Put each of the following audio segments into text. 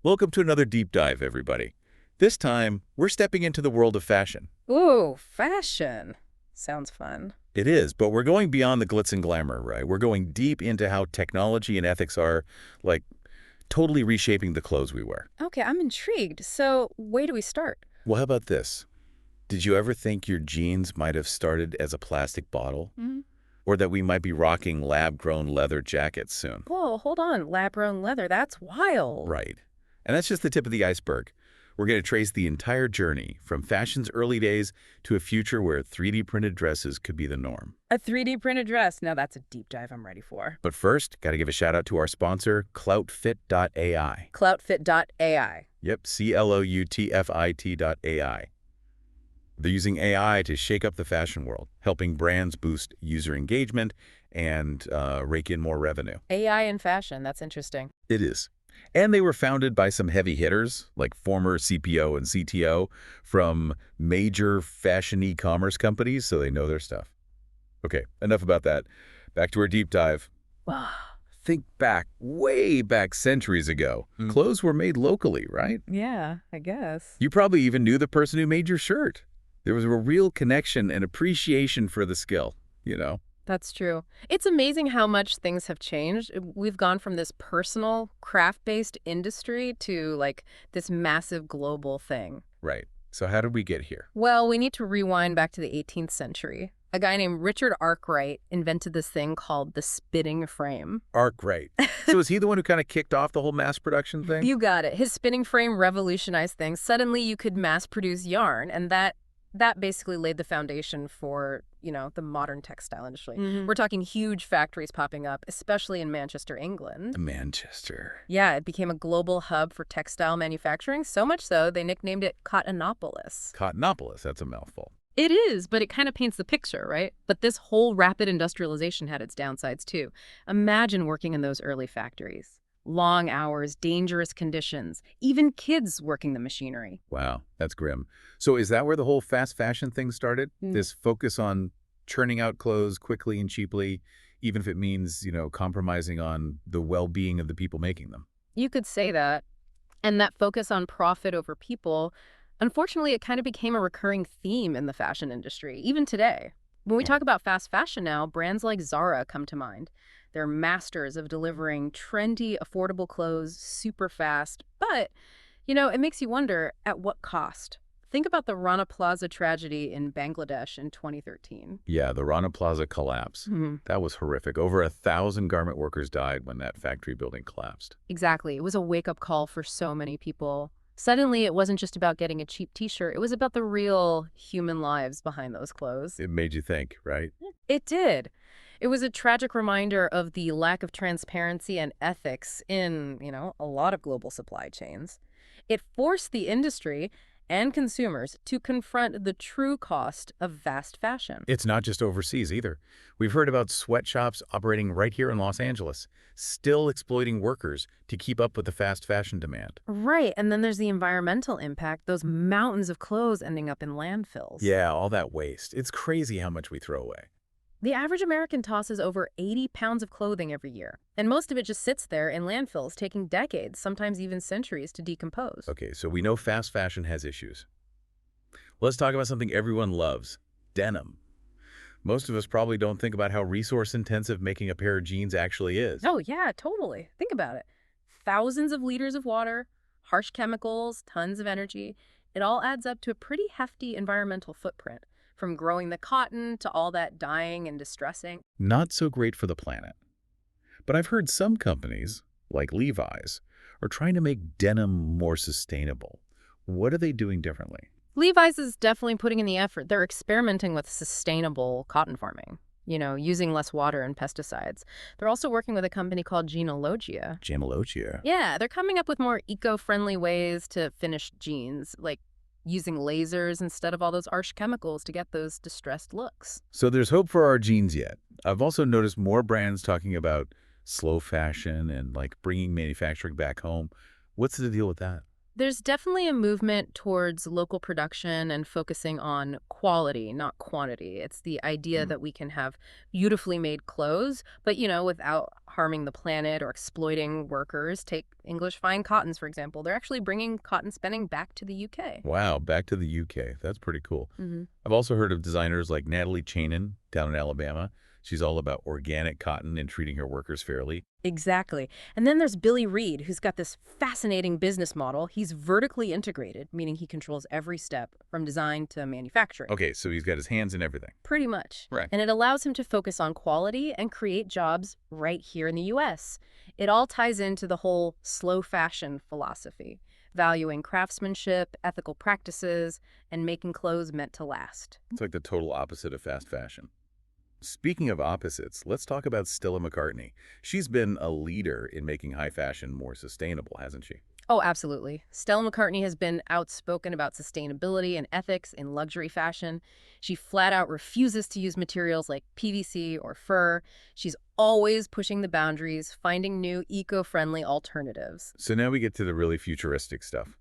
Welcome to another deep dive, everybody. This time, we're stepping into the world of fashion. Ooh, fashion. Sounds fun. It is, but we're going beyond the glitz and glamour, right? We're going deep into how technology and ethics are, like, totally reshaping the clothes we wear. Okay, I'm intrigued. So, where do we start? Well, how about this? Did you ever think your jeans might have started as a plastic bottle? Hmm. Or that we might be rocking lab-grown leather jackets soon? Whoa, hold on. Lab-grown leather. That's wild. Right. And that's just the tip of the iceberg. We're going to trace the entire journey from fashion's early days to a future where 3D printed dresses could be the norm. A 3D printed dress. Now that's a deep dive I'm ready for. But first, got to give a shout out to our sponsor, Cloutfit.ai. Cloutfit.ai. Yep, Cloutfit.ai. They're using AI to shake up the fashion world, helping brands boost user engagement and rake in more revenue. AI in fashion. That's interesting. It is. And they were founded by some heavy hitters, like former CPO and CTO from major fashion e-commerce companies, so they know their stuff. Okay, enough about that. Back to our deep dive. Wow. Think back, way back centuries ago. Clothes were made locally, right? Yeah, I guess. You probably even knew the person who made your shirt. There was a real connection and appreciation for the skill, you know? That's true. It's amazing how much things have changed. We've gone from this personal, craft-based industry to, like, this massive global thing. Right. So how did we get here? Well, we need to rewind back to the 18th century. A guy named Richard Arkwright invented this thing called the spinning frame. Arkwright. So is he the one who kind of kicked off the whole mass production thing? You got it. His spinning frame revolutionized things. Suddenly you could mass produce yarn, and that basically laid the foundation for, the modern textile industry. We're talking huge factories popping up, especially in Manchester, England. Manchester. Yeah, it became a global hub for textile manufacturing, so much so they nicknamed it Cottonopolis. Cottonopolis, that's a mouthful. It is, but it kind of paints the picture, right? But this whole rapid industrialization had its downsides, too. Imagine working in those early factories. Long hours, dangerous conditions, even kids working the machinery. Wow, that's grim. So is that where the whole fast fashion thing started? Mm. This focus on churning out clothes quickly and cheaply, even if it means, compromising on the well-being of the people making them? You could say that. And that focus on profit over people, unfortunately, it kind of became a recurring theme in the fashion industry, even today. When we talk about fast fashion now, brands like Zara come to mind. They're masters of delivering trendy, affordable clothes super fast. But, it makes you wonder, at what cost? Think about the Rana Plaza tragedy in Bangladesh in 2013. Yeah, the Rana Plaza collapse. That was horrific. Over 1,000 garment workers died when that factory building collapsed. Exactly. It was a wake-up call for so many people. Suddenly, it wasn't just about getting a cheap t-shirt. It was about the real human lives behind those clothes. It made you think, right? It did. It was a tragic reminder of the lack of transparency and ethics in, a lot of global supply chains. It forced the industry and consumers to confront the true cost of fast fashion. It's not just overseas either. We've heard about sweatshops operating right here in Los Angeles, still exploiting workers to keep up with the fast fashion demand. Right, and then there's the environmental impact, those mountains of clothes ending up in landfills. Yeah, all that waste. It's crazy how much we throw away. The average American tosses over 80 pounds of clothing every year, and most of it just sits there in landfills, taking decades, sometimes even centuries, to decompose. Okay, so we know fast fashion has issues. Let's talk about something everyone loves, denim. Most of us probably don't think about how resource-intensive making a pair of jeans actually is. Oh, yeah, totally. Think about it. Thousands of liters of water, harsh chemicals, tons of energy. It all adds up to a pretty hefty environmental footprint, from growing the cotton to all that dyeing and distressing. Not so great for the planet. But I've heard some companies, like Levi's, are trying to make denim more sustainable. What are they doing differently? Levi's is definitely putting in the effort. They're experimenting with sustainable cotton farming, using less water and pesticides. They're also working with a company called Genealogia. Genealogia. Yeah, they're coming up with more eco-friendly ways to finish jeans, like using lasers instead of all those harsh chemicals to get those distressed looks. So there's hope for our jeans yet. I've also noticed more brands talking about slow fashion and like bringing manufacturing back home. What's the deal with that? There's definitely a movement towards local production and focusing on quality, not quantity. It's the idea Mm. that we can have beautifully made clothes, but, without harming the planet or exploiting workers. Take English fine cottons, for example. They're actually bringing cotton spinning back to the UK. Wow, back to the UK. That's pretty cool. Hmm. I've also heard of designers like Natalie Chanin down in Alabama. She's all about organic cotton and treating her workers fairly. Exactly. And then there's Billy Reed, who's got this fascinating business model. He's vertically integrated, meaning he controls every step from design to manufacturing. Okay, so he's got his hands in everything. Pretty much. Right. And it allows him to focus on quality and create jobs right here in the US. It all ties into the whole slow fashion philosophy, valuing craftsmanship, ethical practices, and making clothes meant to last. It's like the total opposite of fast fashion. Speaking of opposites, let's talk about Stella McCartney. She's been a leader in making high fashion more sustainable, hasn't she? Oh, absolutely. Stella McCartney has been outspoken about sustainability and ethics in luxury fashion. She flat out refuses to use materials like PVC or fur. She's always pushing the boundaries, finding new eco-friendly alternatives. So now we get to the really futuristic stuff.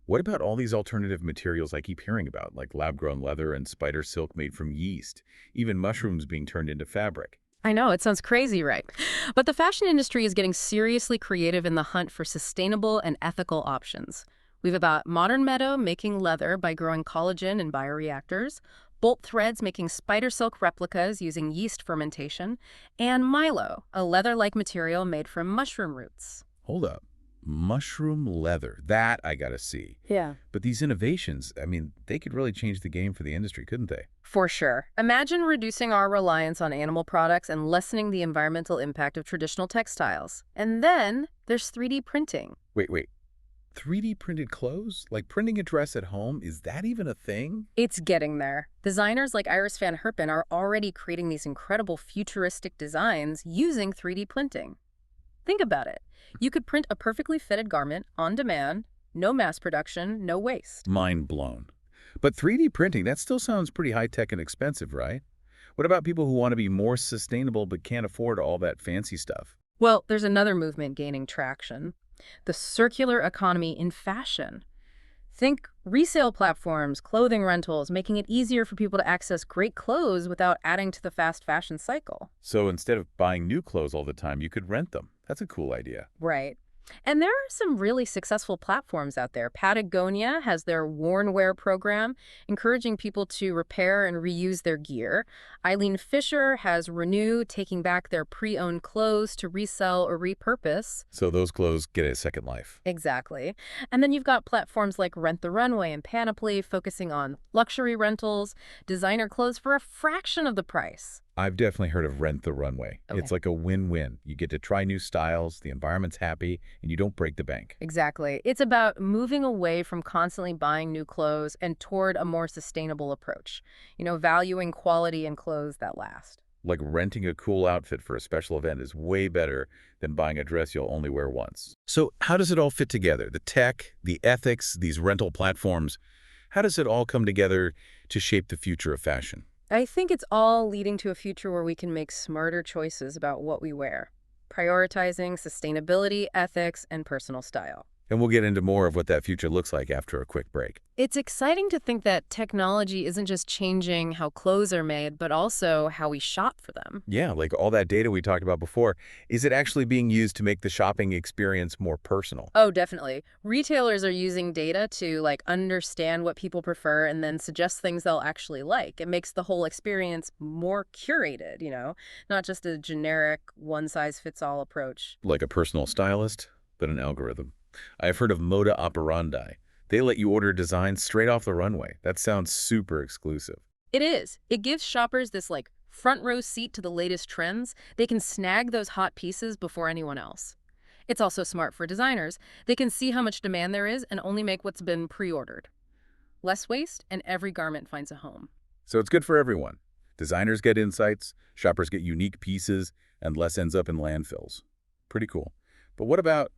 What about all these alternative materials I keep hearing about, like lab-grown leather and spider silk made from yeast, even mushrooms being turned into fabric? I know, it sounds crazy, right? But the fashion industry is getting seriously creative in the hunt for sustainable and ethical options. We've got Modern Meadow making leather by growing collagen in bioreactors, Bolt Threads making spider silk replicas using yeast fermentation, and Milo, a leather-like material made from mushroom roots. Hold up. Mushroom leather. That I gotta see. Yeah. But these innovations, I mean, they could really change the game for the industry, couldn't they? For sure. Imagine reducing our reliance on animal products and lessening the environmental impact of traditional textiles. And then there's 3D printing. Wait. 3D printed clothes? Like printing a dress at home? Is that even a thing? It's getting there. Designers like Iris Van Herpen are already creating these incredible futuristic designs using 3D printing. Think about it. You could print a perfectly fitted garment on demand, no mass production, no waste. Mind blown. But 3D printing, that still sounds pretty high-tech and expensive, right? What about people who want to be more sustainable but can't afford all that fancy stuff? Well, there's another movement gaining traction, the circular economy in fashion. Think resale platforms, clothing rentals, making it easier for people to access great clothes without adding to the fast fashion cycle. So instead of buying new clothes all the time, you could rent them. That's a cool idea. Right. And there are some really successful platforms out there. Patagonia has their Worn Wear program, encouraging people to repair and reuse their gear. Eileen Fisher has Renew, taking back their pre-owned clothes to resell or repurpose. So those clothes get a second life. Exactly. And then you've got platforms like Rent the Runway and Panoply focusing on luxury rentals, designer clothes for a fraction of the price. I've definitely heard of Rent the Runway. Okay. It's like a win-win. You get to try new styles, the environment's happy, and you don't break the bank. Exactly. It's about moving away from constantly buying new clothes and toward a more sustainable approach. Valuing quality in clothes that last. Like renting a cool outfit for a special event is way better than buying a dress you'll only wear once. So how does it all fit together? The tech, the ethics, these rental platforms, how does it all come together to shape the future of fashion? I think it's all leading to a future where we can make smarter choices about what we wear, prioritizing sustainability, ethics, and personal style. And we'll get into more of what that future looks like after a quick break. It's exciting to think that technology isn't just changing how clothes are made, but also how we shop for them. Yeah, like all that data we talked about before, is it actually being used to make the shopping experience more personal? Oh, definitely. Retailers are using data to understand what people prefer and then suggest things they'll actually like. It makes the whole experience more curated, not just a generic one-size-fits-all approach. Like a personal stylist, but an algorithm. I've heard of Moda Operandi. They let you order designs straight off the runway. That sounds super exclusive. It is. It gives shoppers this front row seat to the latest trends. They can snag those hot pieces before anyone else. It's also smart for designers. They can see how much demand there is and only make what's been pre-ordered. Less waste, and every garment finds a home. So it's good for everyone. Designers get insights, shoppers get unique pieces, and less ends up in landfills. Pretty cool. But what about,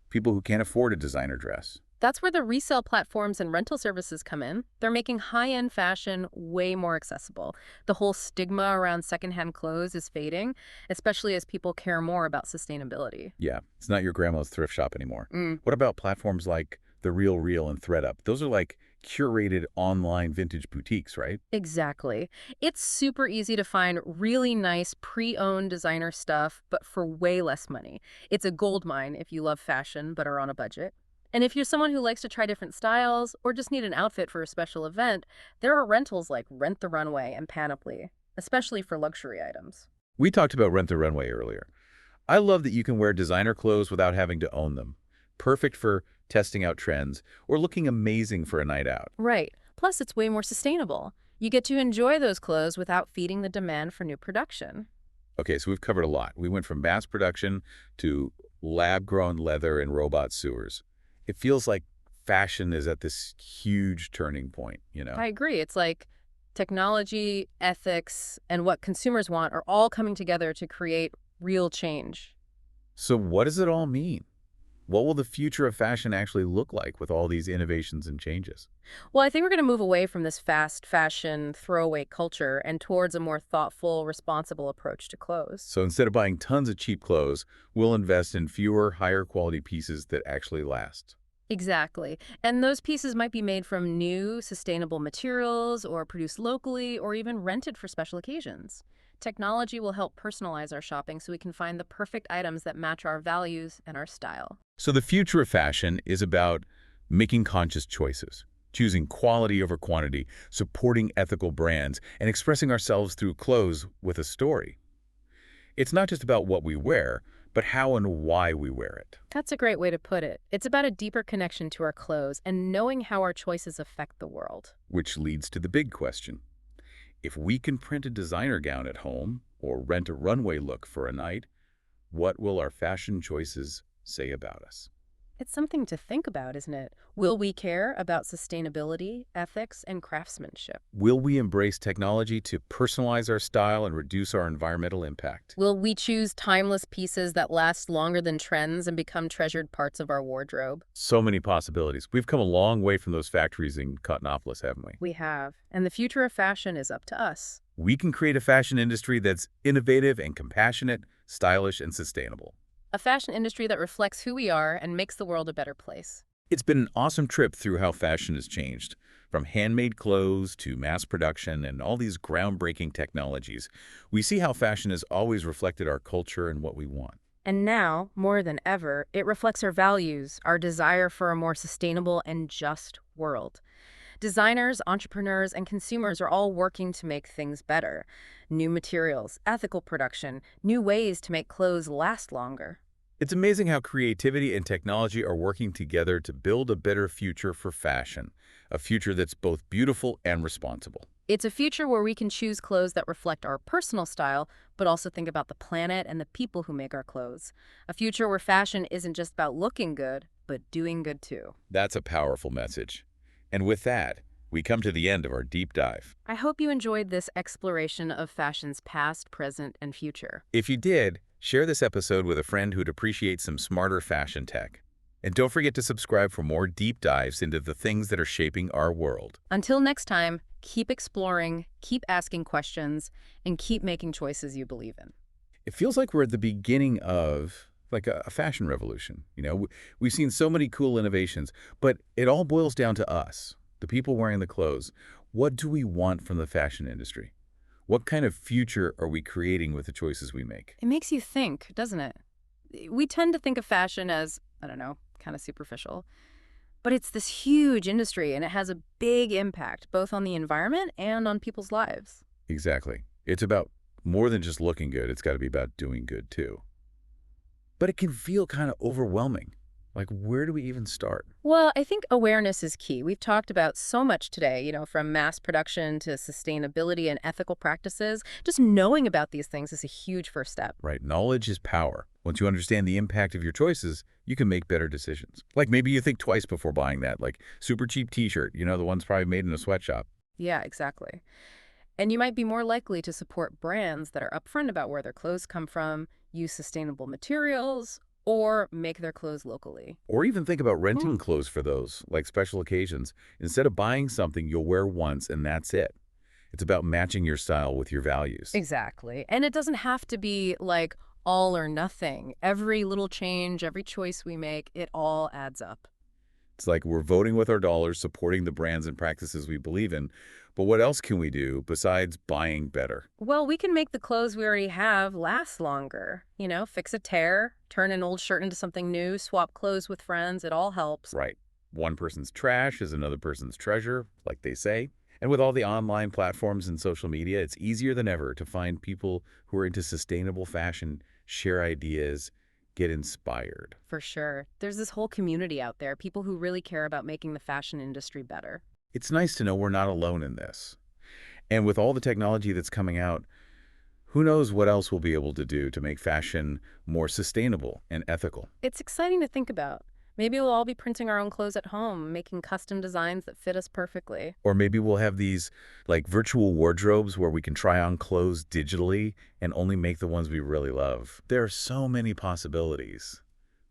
people who can't afford a designer dress? That's where the resale platforms and rental services come in. They're making high-end fashion way more accessible. The whole stigma around secondhand clothes is fading, especially as people care more about sustainability. Yeah, it's not your grandma's thrift shop anymore. Mm, What about platforms like The Real Real and ThredUp? Those are like curated online vintage boutiques, right? exactly. It's super easy to find really nice pre-owned designer stuff, but for way less money. It's a gold mine if you love fashion but are on a budget. And if you're someone who likes to try different styles or just need an outfit for a special event, there are rentals like Rent the Runway and Panoply, especially for luxury items. We talked about Rent the Runway earlier. I love that you can wear designer clothes without having to own them. Perfect for testing out trends or looking amazing for a night out. Right. Plus, it's way more sustainable. You get to enjoy those clothes without feeding the demand for new production. Okay, so we've covered a lot. We went from mass production to lab-grown leather and robot sewers. It feels like fashion is at this huge turning point, you know? I agree. It's like technology, ethics, and what consumers want are all coming together to create real change. So what does it all mean? What will the future of fashion actually look like with all these innovations and changes? Well, I think we're going to move away from this fast fashion throwaway culture and towards a more thoughtful, responsible approach to clothes. So instead of buying tons of cheap clothes, we'll invest in fewer, higher quality pieces that actually last. Exactly. And those pieces might be made from new, sustainable materials or produced locally or even rented for special occasions. Technology will help personalize our shopping so we can find the perfect items that match our values and our style. So the future of fashion is about making conscious choices, choosing quality over quantity, supporting ethical brands, and expressing ourselves through clothes with a story. It's not just about what we wear, but how and why we wear it. That's a great way to put it. It's about a deeper connection to our clothes and knowing how our choices affect the world. Which leads to the big question. If we can print a designer gown at home or rent a runway look for a night, what will our fashion choices say about us? It's something to think about, isn't it? Will we care about sustainability, ethics, and craftsmanship? Will we embrace technology to personalize our style and reduce our environmental impact? Will we choose timeless pieces that last longer than trends and become treasured parts of our wardrobe? So many possibilities. We've come a long way from those factories in Cottonopolis, haven't we? We have. And the future of fashion is up to us. We can create a fashion industry that's innovative and compassionate, stylish and sustainable. A fashion industry that reflects who we are and makes the world a better place. It's been an awesome trip through how fashion has changed, from handmade clothes to mass production and all these groundbreaking technologies. We see how fashion has always reflected our culture and what we want. And now, more than ever, it reflects our values, our desire for a more sustainable and just world. Designers, entrepreneurs, and consumers are all working to make things better. New materials, ethical production, new ways to make clothes last longer. It's amazing how creativity and technology are working together to build a better future for fashion, a future that's both beautiful and responsible. It's a future where we can choose clothes that reflect our personal style, but also think about the planet and the people who make our clothes. A future where fashion isn't just about looking good, but doing good too. That's a powerful message. And with that, we come to the end of our deep dive. I hope you enjoyed this exploration of fashion's past, present, and future. If you did, share this episode with a friend who'd appreciate some smarter fashion tech. And don't forget to subscribe for more deep dives into the things that are shaping our world. Until next time, keep exploring, keep asking questions, and keep making choices you believe in. It feels like we're at the beginning of like a fashion revolution. You know, we've seen so many cool innovations, but it all boils down to us, the people wearing the clothes. What do we want from the fashion industry? What kind of future are we creating with the choices we make? It makes you think, doesn't it? We tend to think of fashion as, I don't know, kind of superficial. But it's this huge industry, and it has a big impact, both on the environment and on people's lives. Exactly. It's about more than just looking good. It's got to be about doing good, too. But it can feel kind of overwhelming. Like, where do we even start? Well, I think awareness is key. We've talked about so much today, from mass production to sustainability and ethical practices. Just knowing about these things is a huge first step. Right? Knowledge is power. Once you understand the impact of your choices, you can make better decisions. Like maybe you think twice before buying that, like super cheap t-shirt, the one's probably made in a sweatshop. Yeah, exactly. And you might be more likely to support brands that are upfront about where their clothes come from, use sustainable materials, or make their clothes locally. Or even think about renting clothes for those, like special occasions. Instead of buying something you'll wear once and that's it. It's about matching your style with your values. Exactly. And it doesn't have to be like all or nothing. Every little change, every choice we make, it all adds up. It's like we're voting with our dollars, supporting the brands and practices we believe in. But what else can we do besides buying better? Well, we can make the clothes we already have last longer. Fix a tear, turn an old shirt into something new, swap clothes with friends. It all helps. Right. One person's trash is another person's treasure, like they say. And with all the online platforms and social media, it's easier than ever to find people who are into sustainable fashion, share ideas, get inspired. For sure. There's this whole community out there, people who really care about making the fashion industry better. It's nice to know we're not alone in this. And with all the technology that's coming out, who knows what else we'll be able to do to make fashion more sustainable and ethical. It's exciting to think about. Maybe we'll all be printing our own clothes at home, making custom designs that fit us perfectly. Or maybe we'll have these like virtual wardrobes where we can try on clothes digitally and only make the ones we really love. There are so many possibilities.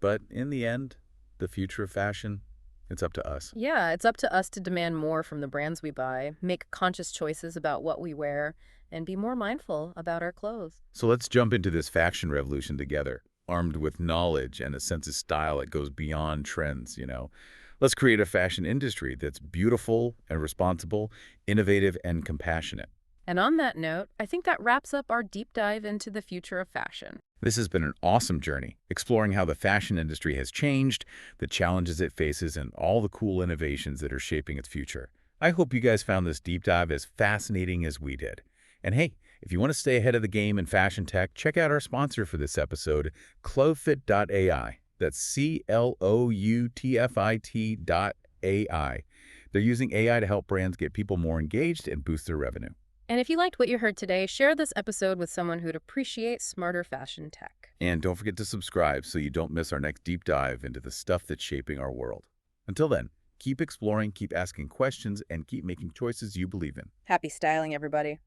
But in the end, the future of fashion, it's up to us. Yeah, it's up to us to demand more from the brands we buy, make conscious choices about what we wear, and be more mindful about our clothes. So let's jump into this fashion revolution together, armed with knowledge and a sense of style that goes beyond trends. Let's create a fashion industry that's beautiful and responsible, innovative and compassionate. And on that note, I think that wraps up our deep dive into the future of fashion. This has been an awesome journey, exploring how the fashion industry has changed, the challenges it faces, and all the cool innovations that are shaping its future. I hope you guys found this deep dive as fascinating as we did. And hey, if you want to stay ahead of the game in fashion tech, check out our sponsor for this episode, Clothefit.ai. That's CLOUTFIT.ai. They're using AI to help brands get people more engaged and boost their revenue. And if you liked what you heard today, share this episode with someone who'd appreciate smarter fashion tech. And don't forget to subscribe so you don't miss our next deep dive into the stuff that's shaping our world. Until then, keep exploring, keep asking questions, and keep making choices you believe in. Happy styling, everybody.